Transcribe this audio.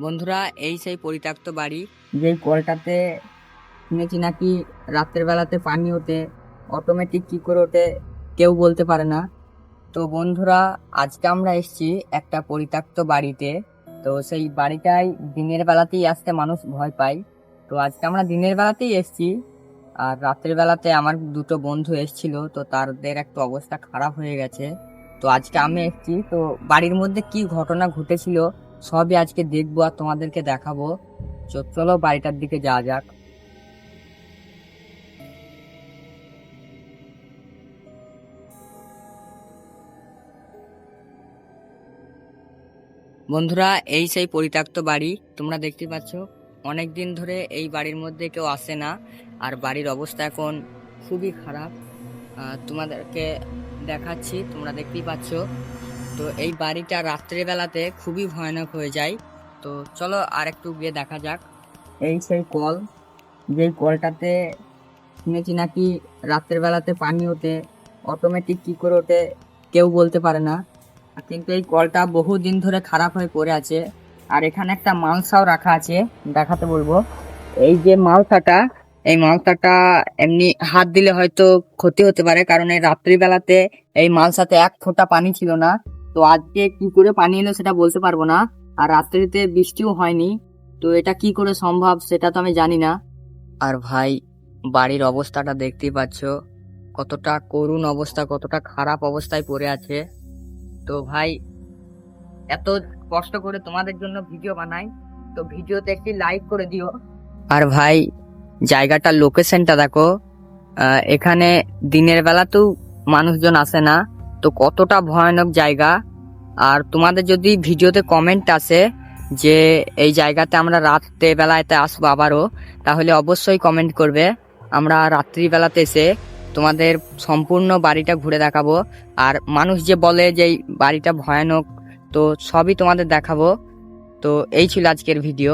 বন্ধুরা, এই সেই পরিত্যক্ত বাড়ি, যেই কলটাতে শুনেছি নাকি রাতের বেলাতে পানি ওঠে, অটোমেটিক কি করে ওঠে কেউ বলতে পারে না। তো বন্ধুরা, আজকে আমরা এসেছি একটা পরিত্যক্ত বাড়িতে। তো সেই বাড়িটাই দিনের বেলাতেই আসতে মানুষ ভয় পায়। তো আজকে আমরা দিনের বেলাতেই এসেছি, আর রাতের বেলাতে আমার দুটো বন্ধু এসেছিল, তো তাদের একটু অবস্থা খারাপ হয়ে গেছে। তো আজকে আমি এসেছি, তো বাড়ির মধ্যে কি ঘটনা ঘটেছিল সবই আজকে দেখবো আর তোমাদেরকে দেখাবো। চলো বাড়িটার দিকে যাওয়া যাক। বন্ধুরা, এই সেই পরিত্যক্ত বাড়ি তোমরা দেখতে পাচ্ছ। অনেক দিন ধরে এই বাড়ির মধ্যে কেউ আসে না, আর বাড়ির অবস্থা এখন খুবই খারাপ। তোমাদেরকে দেখাচ্ছি, তোমরা দেখতেই পাচ্ছ। তো এই বাড়িটা রাত্রে বেলাতে খুবই ভয়ানক হয়ে যায়। তো চলো আর একটু গিয়ে দেখা যাক। এই সেই কল, যেই কলটাতে শুনেছি নাকি রাত্রের বেলাতে পানি ওঠে, অটোমেটিক কি করে ওঠে কেউ বলতে পারে না। কিন্তু এই কলটা বহুদিন ধরে খারাপ হয়ে পড়ে আছে। আর এখানে একটা মালসাও রাখা আছে, দেখাতে বলবো। এই যে মালসাটা, এই মালসাটা এমনি হাত দিলে হয়তো ক্ষতি হতে পারে, কারণ এই রাত্রিবেলাতে এই মালসাতে এক ফোঁটা পানি ছিল না। তো আজকে কি করে পানি এলো সেটা বলতে পারবো না। আর রাত্রিতে বৃষ্টিও হয়নি, তো এটা কি করে সম্ভব সেটা তো আমি জানি না। আর ভাই, বাড়ির অবস্থাটা দেখতেই পাচ্ছ, কতটা করুণ অবস্থা, কতটা খারাপ অবস্থায় পড়ে আছে। তো ভাই, এত কষ্ট করে তোমাদের জন্য ভিডিও বানাই, তো ভিডিওতে একটি লাইক করে দিও। আর ভাই, জায়গাটার লোকেশনটা দেখো। এখানে দিনের বেলাতেও মানুষজন আসে না, তো কতটা ভয়ানক জায়গা। আর তোমাদের যদি ভিডিওতে কমেন্ট আসে যে এই জায়গাতে আমরা রাত্রে বেলাতে আসবো আবারও, তাহলে অবশ্যই কমেন্ট করবে। আমরা রাত্রিবেলাতে এসে তোমাদের সম্পূর্ণ বাড়িটা ঘুরে দেখাবো। আর মানুষ যে বলে যে এই বাড়িটা ভয়ানক, তো সবই তোমাদের দেখাবো। তো এই ছিল আজকের ভিডিও।